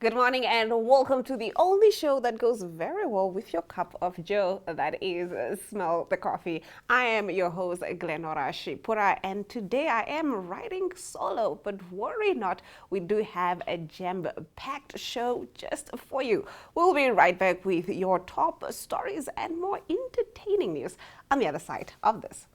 Good morning and welcome to the only show that goes very well with your cup of joe, that is Smell the Coffee. I am your host, Glenora Shipura, and today I am riding solo, but worry not, we do have a jam-packed show just for you. We'll be right back with your top stories and more entertaining news on the other side of this.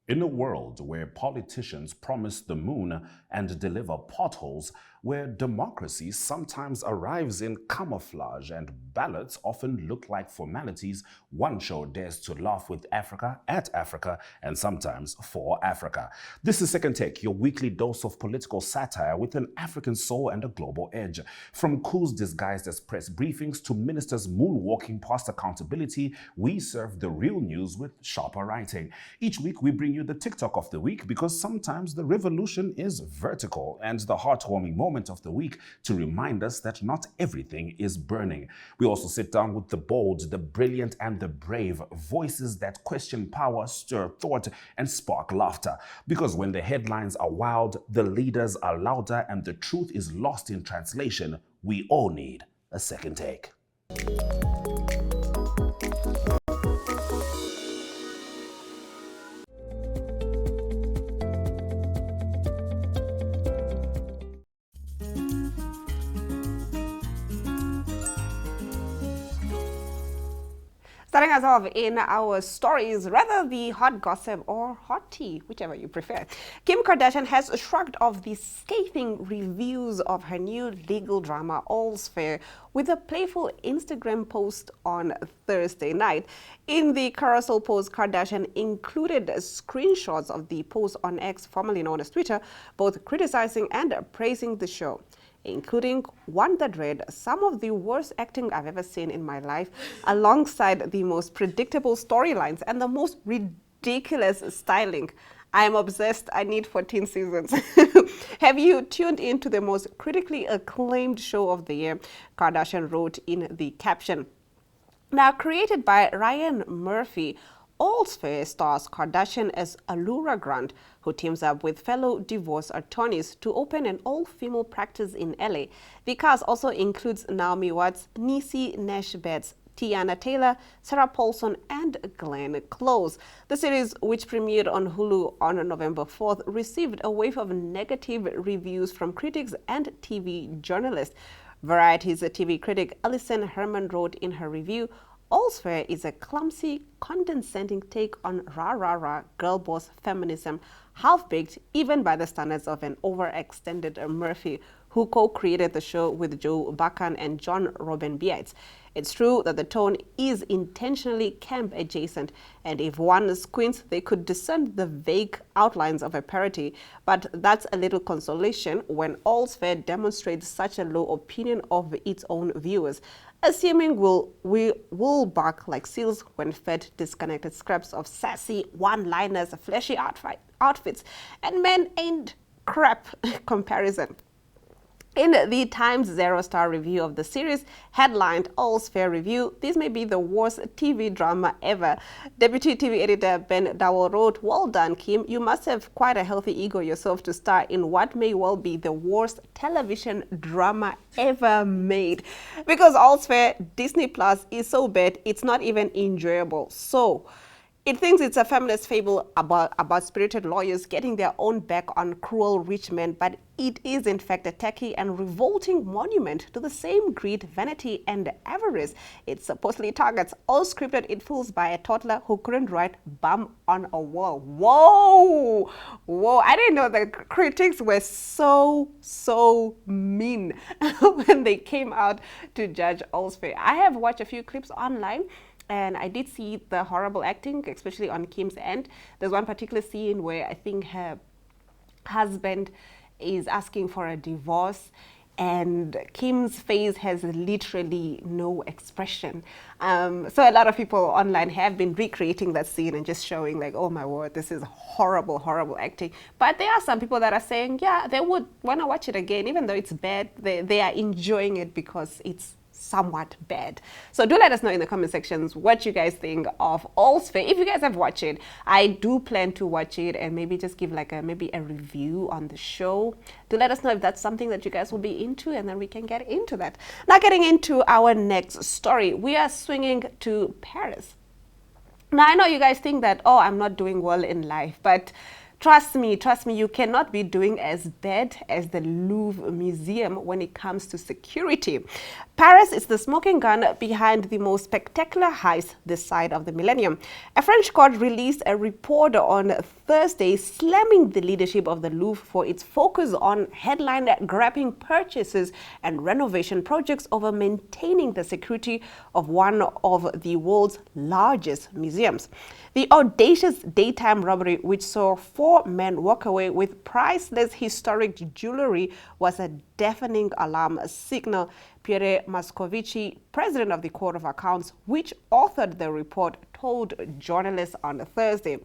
In a world where politicians promise the moon and deliver potholes, where democracy sometimes arrives in camouflage and ballots often look like formalities, one show dares to laugh with Africa, at Africa, and sometimes for Africa. This is Second Take, your weekly dose of political satire with an African soul and a global edge. From coups disguised as press briefings to ministers moonwalking past accountability, we serve the real news with sharper writing. Each week we bring you the TikTok of the week because sometimes the revolution is vertical, and the heartwarming moment of the week to remind us that not everything is burning. We also sit down with the bold, the brilliant, and the brave, voices that question power, stir thought, and spark laughter. Because when the headlines are wild, the leaders are louder, and the truth is lost in translation, we all need a second take. Starting us off in our stories, rather the hot gossip or hot tea, whichever you prefer. Kim Kardashian has shrugged off the scathing reviews of her new legal drama, All's Fair, with a playful Instagram post on Thursday night. In the carousel post, Kardashian included screenshots of the post on X, formerly known as Twitter, both criticizing and praising the show, including one that read, "Some of the worst acting I've ever seen in my life," alongside the most predictable storylines and the most ridiculous styling. I am obsessed. I need 14 seasons. Have you tuned into the most critically acclaimed show of the year? Kardashian wrote in the caption. Now, created by Ryan Murphy, All's Fair stars Kardashian as Allura Grant, who teams up with fellow divorce attorneys to open an all-female practice in LA. The cast also includes Naomi Watts, Niecy Nash-Betts, Tiana Taylor, Sarah Paulson, and Glenn Close. The series, which premiered on Hulu on November 4th, received a wave of negative reviews from critics and TV journalists. Variety's TV critic Alison Herman wrote in her review, "All's Fair is a clumsy, condescending take on rah-rah-rah girl boss feminism, half-baked even by the standards of an overextended Murphy, who co-created the show with Joe Buchan and John Robin Biates. It's true that the tone is intentionally camp adjacent, and if one squints, they could discern the vague outlines of a parody, but that's a little consolation when All's Fair demonstrates such a low opinion of its own viewers, assuming we will bark like seals when fed disconnected scraps of sassy one-liners, flashy outfits, and men ain't crap comparison." In the Times Zero-star review of the series, headlined All's Fair Review, "This may be the worst TV drama ever." Deputy TV editor Ben Dowell wrote, "Well done, Kim. You must have quite a healthy ego yourself to star in what may well be the worst television drama ever made. Because All's Fair, Disney Plus, is so bad, it's not even enjoyable. So it thinks it's a feminist fable about spirited lawyers getting their own back on cruel rich men, but it is in fact a tacky and revolting monument to the same greed, vanity, and avarice it supposedly targets, all scripted in fools by a toddler who couldn't write bum on a wall." Whoa! Whoa, I didn't know the critics were so mean when they came out to judge All's Fair. I have watched a few clips online, and I did see the horrible acting, especially on Kim's end. There's one particular scene where I think her husband is asking for a divorce, and Kim's face has literally no expression. So a lot of people online have been recreating that scene and just showing like, oh my word, this is horrible, horrible acting. But there are some people that are saying, yeah, they would want to watch it again, even though it's bad. They are enjoying it because it's somewhat bad. So do let us know in the comment sections what you guys think of All's Fair. If you guys have watched it, I do plan to watch it and maybe just give like maybe a review on the show. Do let us know if that's something that you guys will be into, and then we can get into that. Now getting into our next story, we are swinging to Paris. Now I know you guys think that, oh, I'm not doing well in life, but trust me, you cannot be doing as bad as the Louvre Museum when it comes to security. Paris is the smoking gun behind the most spectacular heist this side of the millennium. A French court released a report on Thursday slamming the leadership of the Louvre for its focus on headline-grabbing purchases and renovation projects over maintaining the security of one of the world's largest museums. The audacious daytime robbery, which saw 4 men walk away with priceless historic jewelry, was a deafening alarm signal. Pierre Moscovici, president of the Court of Accounts, which authored the report, told journalists on Thursday.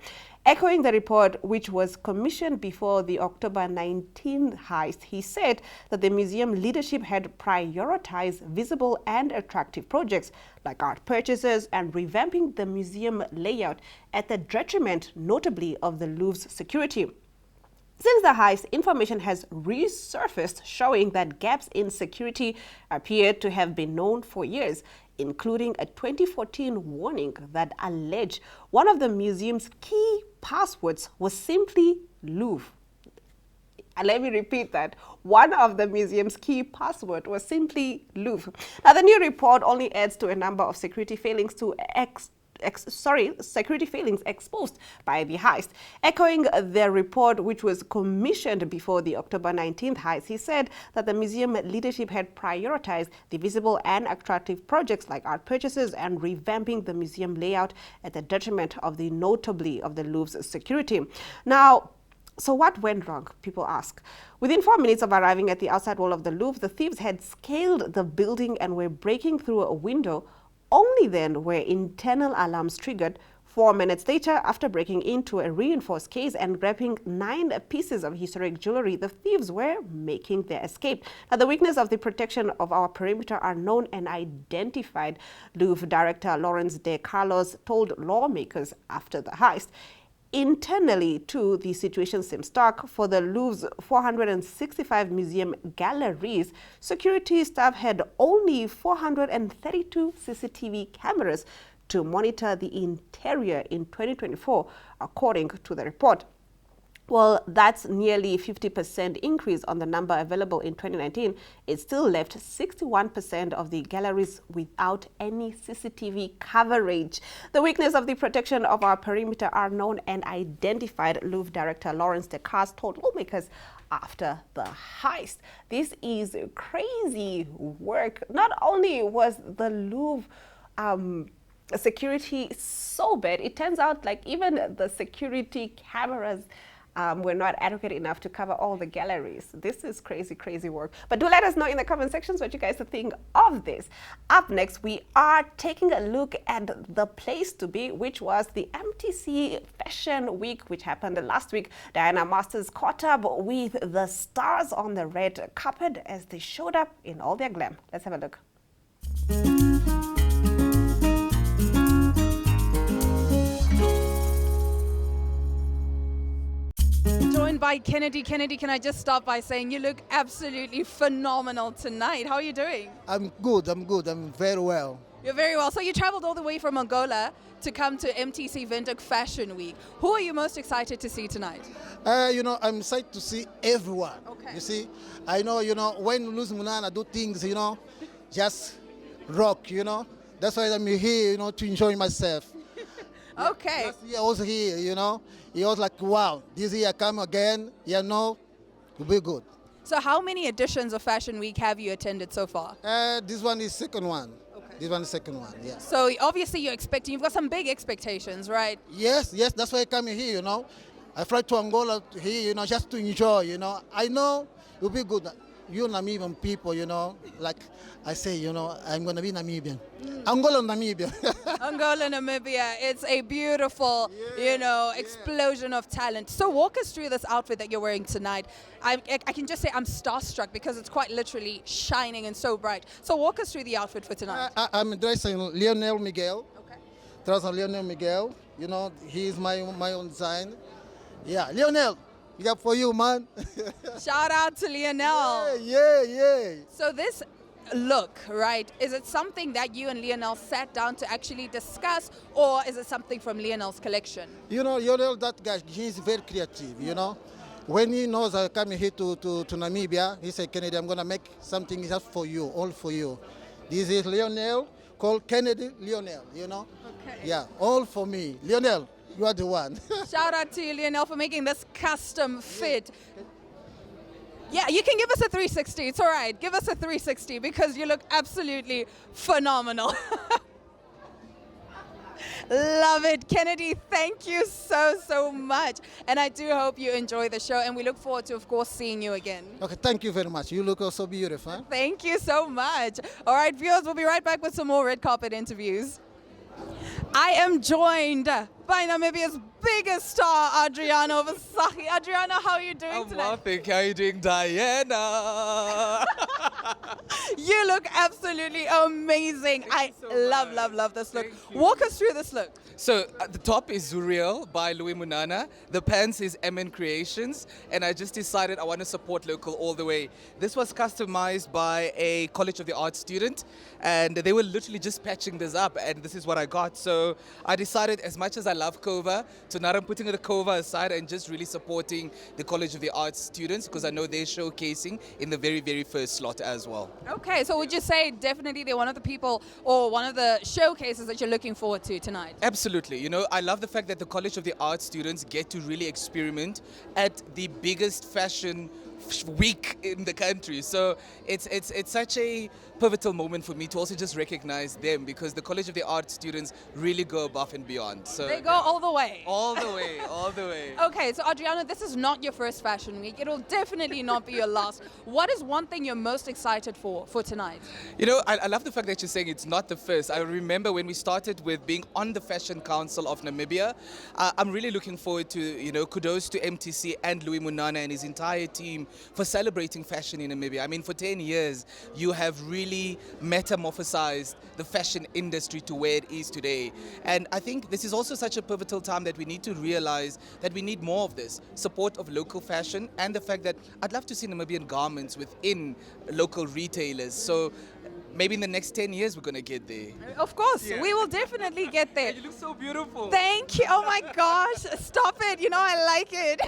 Echoing the report, which was commissioned before the October 19th heist, he said that the museum leadership had prioritized visible and attractive projects like art purchases and revamping the museum layout at the detriment, notably, of the Louvre's security. Since the heist, information has resurfaced showing that gaps in security appear to have been known for years, including a 2014 warning that alleged one of the museum's key passwords was simply Louvre. Let me repeat that. One of the museum's key password was simply Louvre. Now, the new report only adds to a number of security failings exposed by the heist. Echoing the report, which was commissioned before the October 19th heist, he said that the museum leadership had prioritized the visible and attractive projects like art purchases and revamping the museum layout at the detriment of the notably of the Louvre's security. Now, so what went wrong, people ask? Within 4 minutes of arriving at the outside wall of the Louvre, the thieves had scaled the building and were breaking through a window. Only then were internal alarms triggered. 4 minutes later, after breaking into a reinforced case and grabbing 9 pieces of historic jewelry, the thieves were making their escape. Now, the weakness of the protection of our perimeter are known and identified, Louvre director Lawrence de Carlos told lawmakers after the heist. Internally, too, the situation seems stark. For the Louvre's 465 museum galleries, security staff had only 432 CCTV cameras to monitor the interior in 2024, according to the report. Well, that's nearly 50% increase on the number available in 2019. It still left 61% of the galleries without any CCTV coverage. The weakness of the protection of our perimeter are known and identified, Louvre director Lawrence de Carlos told lawmakers after the heist. This is crazy work. Not only was the Louvre security so bad, it turns out like even the security cameras were not adequate enough to cover all the galleries. This is crazy, crazy work. But do let us know in the comment sections what you guys think of this. Up next, we are taking a look at the place to be, which was the MTC Fashion Week, which happened last week. Diana Masters caught up with the stars on the red carpet as they showed up in all their glam. Let's have a look. Joined by Kennedy. Kennedy, can I just start by saying you look absolutely phenomenal tonight. How are you doing? I'm good. I'm very well. You're very well. So you traveled all the way from Angola to come to MTC Windhoek Fashion Week. Who are you most excited to see tonight? I'm excited to see everyone. Okay. You see, I know, when Luz Munana do things, just rock, That's why I'm here, to enjoy myself. Okay. Last year I was here, It was like, wow, this year I come again, it'll be good. So how many editions of Fashion Week have you attended so far? This one is second one. Okay. This one is second one, yeah. So obviously you've got some big expectations, right? Yes, that's why I come here, I fly to Angola here, just to enjoy, I know it'll be good. you Namibian people, like I say, I'm going to be Namibian. Angola, Namibia. Angola, Namibia. It's a beautiful, explosion of talent. So walk us through this outfit that you're wearing tonight. I can just say I'm starstruck because it's quite literally shining and so bright. So walk us through the outfit for tonight. I'm dressing Lionel Miguel. Okay. Dressing Lionel Miguel. He's my own design. Yeah, Lionel, we got for you, man. Shout out to Lionel. Yeah. So this look, right, is it something that you and Lionel sat down to actually discuss, or is it something from Lionel's collection? Lionel, that guy, he's very creative, When he knows I'm coming here to Namibia, he said, Kennedy, I'm going to make something just for you, all for you. This is Lionel, called Kennedy Lionel, Okay. Yeah, all for me. Lionel, you are the one. Shout out to you, Lionel, for making this custom fit. Yeah, you can give us a 360. It's all right. Give us a 360 because you look absolutely phenomenal. Love it. Kennedy, thank you so much. And I do hope you enjoy the show. And we look forward to, of course, seeing you again. Okay, thank you very much. You look so beautiful. Thank you so much. All right, viewers, we'll be right back with some more red carpet interviews. I am joined by Namibia's biggest star, Adriano Vasahi. Adriano, how are you doing tonight? Well, thank you. How are you doing, Diana? You look absolutely amazing. I love this look. Walk us through this look. So the top is Zuriel by Louis Munana. The pants is MN Creations. And I just decided I want to support local all the way. This was customized by a College of the Arts student. And they were literally just patching this up. And this is what I got. So I decided, as much as I love Kova, so now I'm putting the Kova aside and just really supporting the College of the Arts students because I know they're showcasing in the very, very first slot as well. Okay, so would you say definitely they're one of the people or one of the showcases that you're looking forward to tonight? Absolutely. I love the fact that the College of the Arts students get to really experiment at the biggest fashion week in the country. So it's such a pivotal moment for me to also just recognize them because the College of the Arts students really go above and beyond. So They go all the way. all the way, all the way. Okay, so Adriano, this is not your first fashion week. It'll definitely not be your last. What is one thing you're most excited for tonight? I love the fact that you're saying it's not the first. I remember when we started with being on the Fashion Council of Namibia. I'm really looking forward to, kudos to MTC and Louis Munana and his entire team for celebrating fashion in Namibia. I mean, for 10 years, you have really metamorphosized the fashion industry to where it is today. And I think this is also such a pivotal time that we need to realize that we need more of this support of local fashion and the fact that I'd love to see Namibian garments within local retailers. So maybe in the next 10 years we're going to get there. Of course, we will definitely get there. You look so beautiful. Thank you. Oh my gosh, stop it. I like it.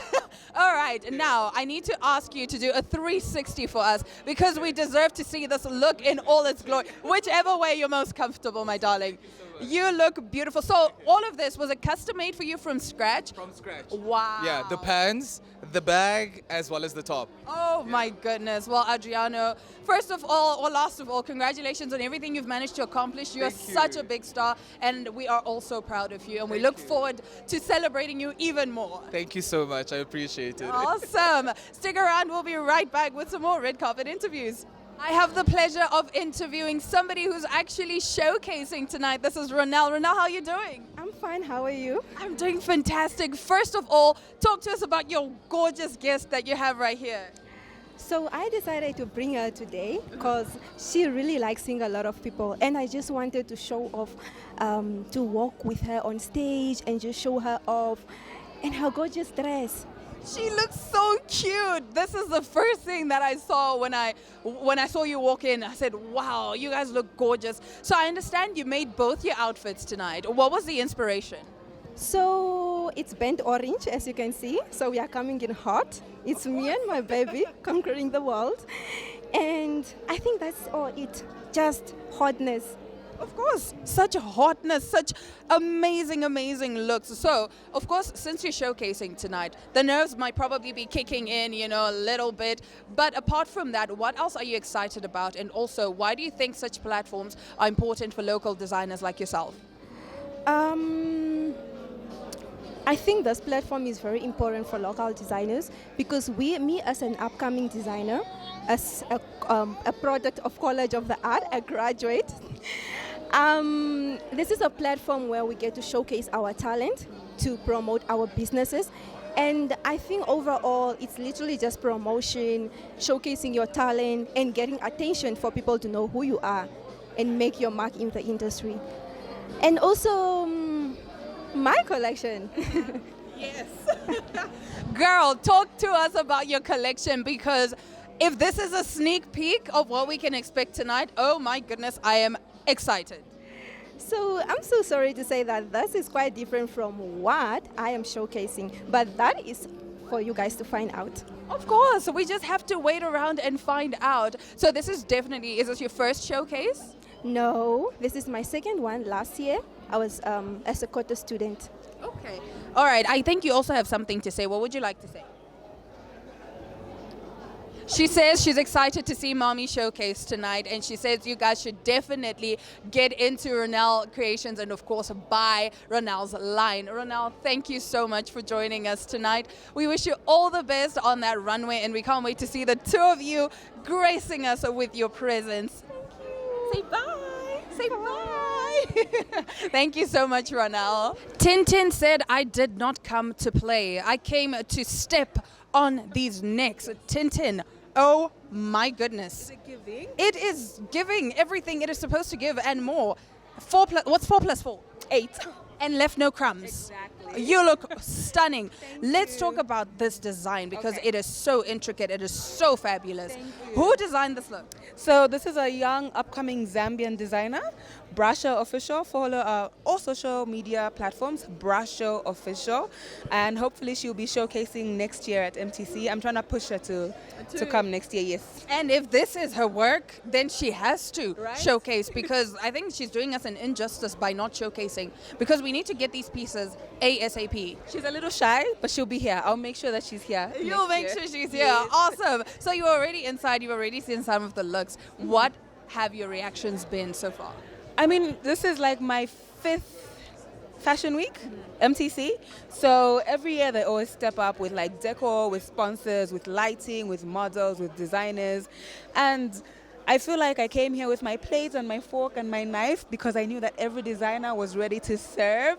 All right, now I need to ask you to do a 360 for us because we deserve to see this look in all its glory. Whichever way you're most comfortable, my darling. You look beautiful. So all of this, was it custom made for you from scratch? From scratch. Wow. Yeah, the pants, the bag, as well as the top. Oh my goodness. Well, Adriano, first of all, or last of all, congratulations on everything you've managed to accomplish. You're such a big star, and we are all so proud of you, and we look forward to celebrating you even more. Thank you so much. I appreciate it. Awesome. Stick around. We'll be right back with some more red carpet interviews. I have the pleasure of interviewing somebody who's actually showcasing tonight. This is Ronelle. Ronelle, how are you doing? I'm fine. How are you? I'm doing fantastic. First of all, talk to us about your gorgeous guest that you have right here. So I decided to bring her today because she really likes seeing a lot of people, and I just wanted to show off, to walk with her on stage and just show her off, and her gorgeous dress. She looks so cute. This is the first thing that I saw when I saw you walk in. I said, wow, you guys look gorgeous. So I understand you made both your outfits tonight. What was the inspiration? So it's burnt orange, as you can see. So we are coming in hot. It's me and my baby conquering the world. And I think that's all it, just hotness. Of course, such hotness, such amazing looks. So, of course, since you're showcasing tonight, the nerves might probably be kicking in, a little bit. But apart from that, what else are you excited about? And also, why do you think such platforms are important for local designers like yourself? I think this platform is very important for local designers because me as an upcoming designer, a product of College of the Art, a graduate. This is a platform where we get to showcase our talent, to promote our businesses. And I think overall, it's literally just promotion, showcasing your talent, and getting attention for people to know who you are and make your mark in the industry. And also, my collection. Yes. Girl, talk to us about your collection, because if this is a sneak peek of what we can expect tonight, oh my goodness, I am excited. So I'm so sorry to say that this is quite different from what I am showcasing, but that is for you guys to find out. Of course, we just have to wait around and find out. So this is definitely, is this your first showcase? No, this is my second one. Last year, I was a Sokoto student. Okay. All right, I think you also have something to say. What would you like to say? She says she's excited to see Mommy showcase tonight, and she says you guys should definitely get into Ronelle Creations and, of course, buy Ronelle's line. Ronelle, thank you so much for joining us tonight. We wish you all the best on that runway, and we can't wait to see the two of you gracing us with your presence. Thank you. Say bye. Say bye. Thank you so much, Ronelle. Tintin said, I did not come to play. I came to step on these necks. Tintin, oh my goodness. Is it giving? It is giving everything it is supposed to give and more. What's 4 plus 4? 8. And left no crumbs. Exactly. You look stunning. Let's you. talk about this design, because Okay. it is so intricate. It is so fabulous. Thank you. Who designed this look? So this is a young, upcoming Zambian designer, Brasho Official. Follow all social media platforms, Brasho Official, and hopefully she'll be showcasing next year at MTC. I'm trying to push her to come next year. Yes. And if this is her work, then she has to Right? showcase, because I think she's doing us an injustice by not showcasing, because we need to get these pieces ASAP. She's a little shy, but she'll be here. I'll make sure that she's here. You'll next make year. sure she's here. Awesome. So you're already inside. You've already seen some of the looks. What have your reactions been so far? I mean, this is like my 5th fashion week, MTC. So every year they always step up with like decor, with sponsors, with lighting, with models, with designers. And I feel like I came here with my plate and my fork and my knife because I knew that every designer was ready to serve.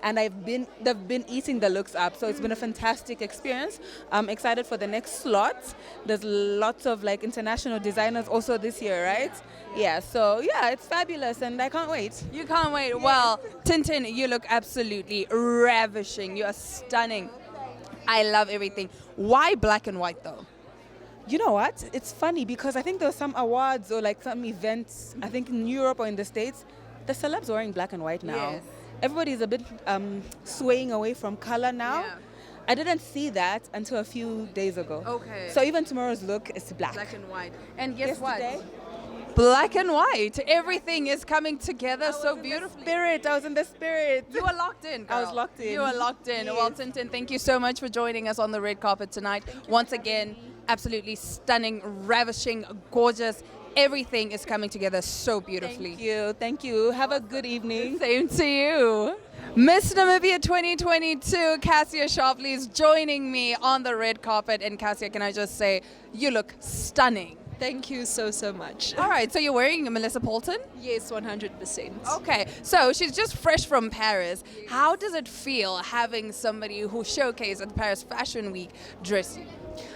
And they've been eating the looks up. So it's been a fantastic experience. I'm excited for the next slot. There's lots of like international designers also this year, right? Yeah, so yeah, it's fabulous and I can't wait. You can't wait. Well, Tintin, you look absolutely ravishing. You are stunning. I love everything. Why black and white though? You know what? It's funny because I think there were some awards or like some events, I think in Europe or in the States, the celebs are wearing black and white now. Yes. Everybody's a bit swaying away from color now. Yeah. I didn't see that until a few days ago. Okay. So even tomorrow's look is black. Black and white. And guess Yesterday, what? Black and white. Everything is coming together so beautifully. I was in the spirit. You were locked in, girl. I was locked in. You were locked in. Yes. Well, Tintin, thank you so much for joining us on the red carpet tonight. Once again, absolutely stunning, ravishing, gorgeous. Everything is coming together so beautifully. Thank you. Thank you. Have a good evening. Same to you. Miss Namibia 2022, Cassia Sharpley is joining me on the red carpet. And Cassia, can I just say, you look stunning. Thank you so much. All right, so you're wearing a Melissa Polton? Yes, 100%. Okay, so she's just fresh from Paris. How does it feel having somebody who showcased at the Paris Fashion Week dress you?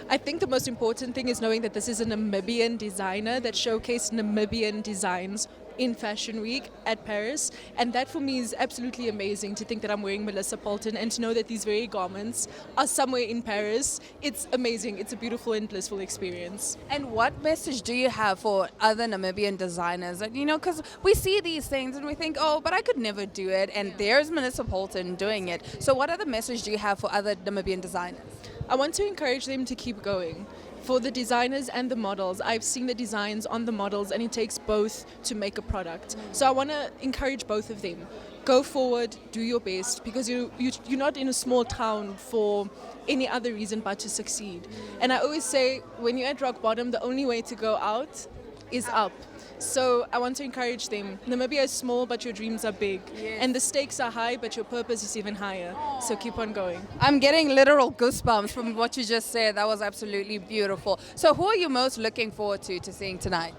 I think the most important thing is knowing that this is a Namibian designer that showcased Namibian designs in Fashion Week at Paris, and that for me is absolutely amazing to think that I'm wearing Melissa Polton and to know that these very garments are somewhere in Paris. It's amazing. It's a beautiful and blissful experience. And what message do you have for other Namibian designers? You know, because we see these things and we think, oh, but I could never do it, and there's Melissa Polton doing it. So what other message do you have for other Namibian designers? I want to encourage them to keep going. For the designers and the models, I've seen the designs on the models and it takes both to make a product. So I want to encourage both of them. Go forward, do your best, because you're not in a small town for any other reason but to succeed. And I always say, when you're at rock bottom, the only way to go out is up. So I want to encourage them. Namibia is small, but your dreams are big. And the stakes are high, but your purpose is even higher. So keep on going. I'm getting literal goosebumps from what you just said. That was absolutely beautiful. So who are you most looking forward to seeing tonight?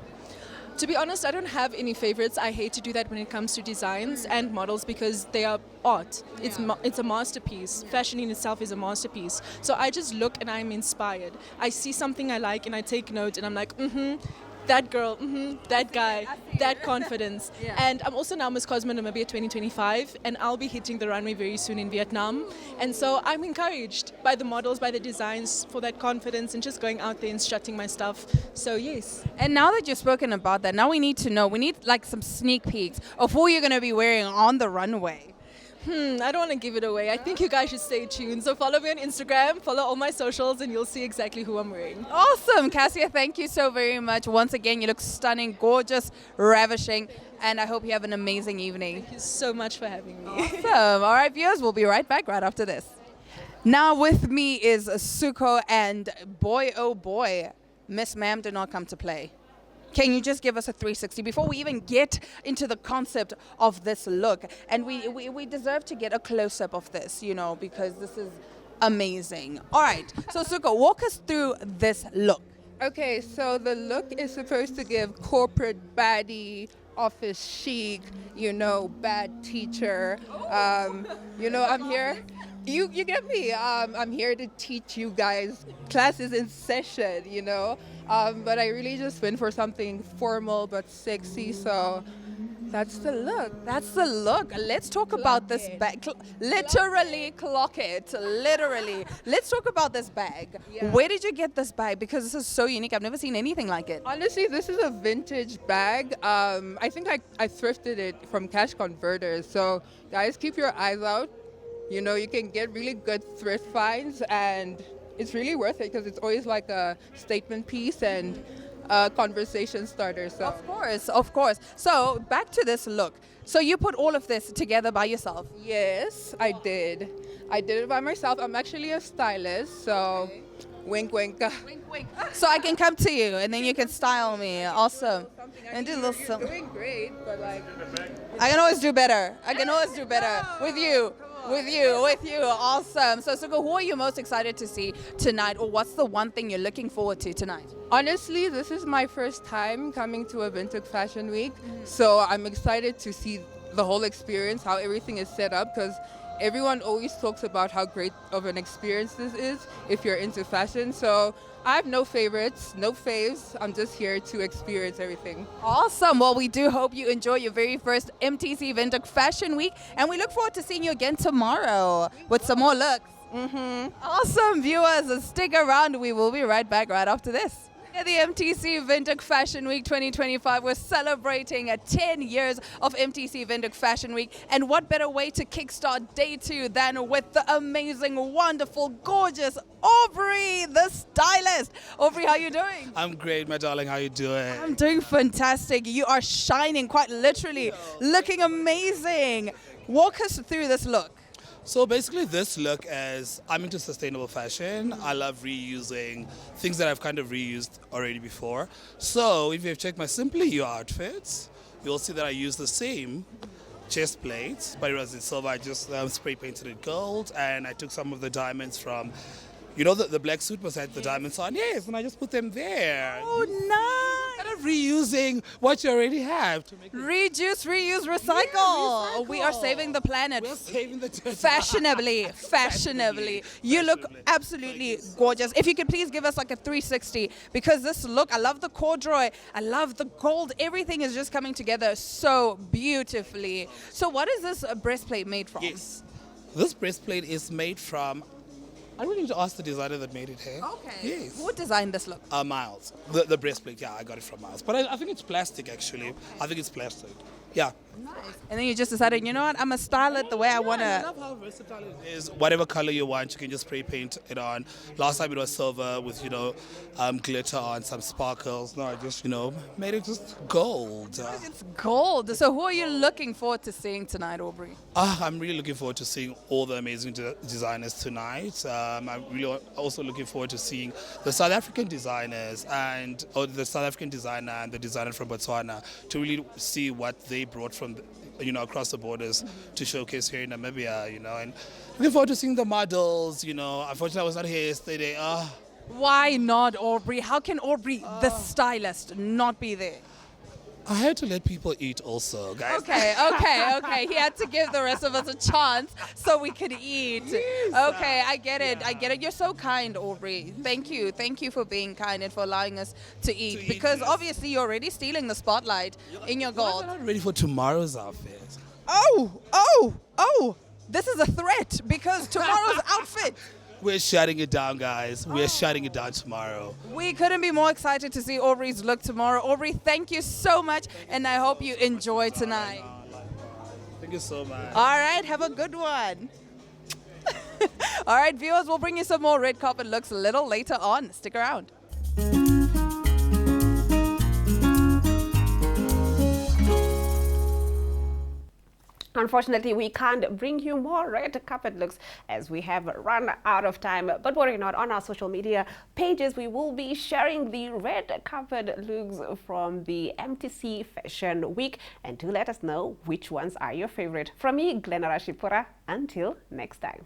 To be honest, I don't have any favorites. I hate to do that when it comes to designs and models because they are art. It's a masterpiece. Fashion in itself is a masterpiece. So I just look and I'm inspired. I see something I like and I take note and I'm like, that girl, that guy, that confidence. And I'm also now Miss Cosmo Namibia 2025 and I'll be hitting the runway very soon in Vietnam. And so I'm encouraged by the models, by the designs for that confidence and just going out there and strutting my stuff. So yes. And now that you've spoken about that, now we need to know, we need like some sneak peeks of who you're going to be wearing on the runway. I don't want to give it away. I think you guys should stay tuned. So follow me on Instagram, follow all my socials, and you'll see exactly who I'm wearing. Awesome. Cassia, thank you so very much. Once again, you look stunning, gorgeous, ravishing, and I hope you have an amazing evening. Thank you so much for having me. Awesome. All right, viewers, we'll be right back right after this. Now with me is Suko, and boy, oh boy, Miss Ma'am did not come to play. Can you just give us a 360 before we even get into the concept of this look? And we deserve to get a close-up of this, you know, because this is amazing. All right, so Suko, walk us through this look. Okay, so the look is supposed to give corporate baddie, office chic, you know, bad teacher. You know, I'm here. You get me. I'm here to teach you guys. Class is in session, you know. But I really just went for something formal but sexy, so that's the look. That's the look. Let's talk about this bag. Literally, clock it. Literally. Let's talk about this bag. Yeah. Where did you get this bag? Because this is so unique. I've never seen anything like it. Honestly, this is a vintage bag. I think I thrifted it from Cash Converters. So guys, keep your eyes out. You know, you can get really good thrift finds and it's really worth it because it's always like a statement piece and a conversation starter. So Of course. So back to this look. So you put all of this together by yourself? yes, I did. I did it by myself. I'm actually a stylist, so wink, wink. Wink, wink. So I can come to you and then you can style me. Awesome. And do a little You're something. doing great, but like, I can always do better. I can always do better with you. With you. Awesome. So, Suko, who are you most excited to see tonight, or what's the one thing you're looking forward to tonight? honestly, this is my first time coming to a Windhoek Fashion Week, so I'm excited to see the whole experience, how everything is set up, because everyone always talks about how great of an experience this is if you're into fashion. So I have no favorites, no faves. I'm just here to experience everything. Awesome. Well, we do hope you enjoy your very first MTC Windhoek Fashion Week, and we look forward to seeing you again tomorrow with some more looks. Awesome, viewers. Stick around. We will be right back right after this. At the MTC Windhoek Fashion Week 2025, we're celebrating 10 years of MTC Windhoek Fashion Week. And what better way to kickstart day 2 than with the amazing, wonderful, gorgeous Aubrey, the stylist. Aubrey, how you doing? I'm great, my darling. How you doing? I'm doing fantastic. You are shining, quite literally, looking amazing. Walk us through this look. So basically this look is, I'm into sustainable fashion. I love reusing things that I've kind of reused already before. So if you've checked my Simply You outfits, you'll see that I use the same chest plate, but it was in silver. I just spray painted it gold, and I took some of the diamonds from, you know, the black suit was had the diamonds on, yes, and I just put them there. Oh, nice. Kind of reusing what you already have. To make it Reduce, reuse, recycle. recycle. We are saving the planet. We're saving the Fashionably. You look absolutely gorgeous. If you could please give us like a 360, because this look, I love the corduroy, I love the gold. Everything is just coming together so beautifully. So what is this breastplate made from? Yes. This breastplate is made from, I really need to ask the designer that made it here. Okay. Yes. Who designed this look? Miles. The breastplate, yeah, I got it from Miles. But I think it's plastic, actually. I think it's plastic. Yeah, And then you just decided, you know what, I'm going to style it the way I want I to. love how versatile it is. Whatever color you want, you can just spray paint it on. Last time it was silver with, glitter on, some sparkles. No, I just, made it just gold. It's gold. So who are you looking forward to seeing tonight, Aubrey? I'm really looking forward to seeing all the amazing designers tonight. I'm really also looking forward to seeing the South African designers the South African designer and the designer from Botswana to really see what they brought from across the borders to showcase here in Namibia, and looking forward to seeing the models, Unfortunately, I was not here yesterday. Why not, Aubrey? How can Aubrey, the stylist, not be there? I had to let people eat also, guys. Okay. He had to give the rest of us a chance so we could eat. Okay, I get it. You're so kind, Aubrey. Thank you for being kind and for allowing us to eat. Because obviously you're already stealing the spotlight in your gold. I'm not ready for tomorrow's outfit. Oh! This is a threat because tomorrow's outfit. We're shutting it down, guys. We're shutting it down tomorrow. We couldn't be more excited to see Aubrey's look tomorrow. Aubrey, thank you so much, and I hope you enjoy tonight. Thank you so much. All right, have a good one. All right, viewers, we'll bring you some more red carpet looks a little later on. Stick around. Unfortunately, we can't bring you more red carpet looks as we have run out of time. But worry not, on our social media pages, we will be sharing the red carpet looks from the MTC Fashion Week. And do let us know which ones are your favorite. From me, Glenara Shipura, until next time.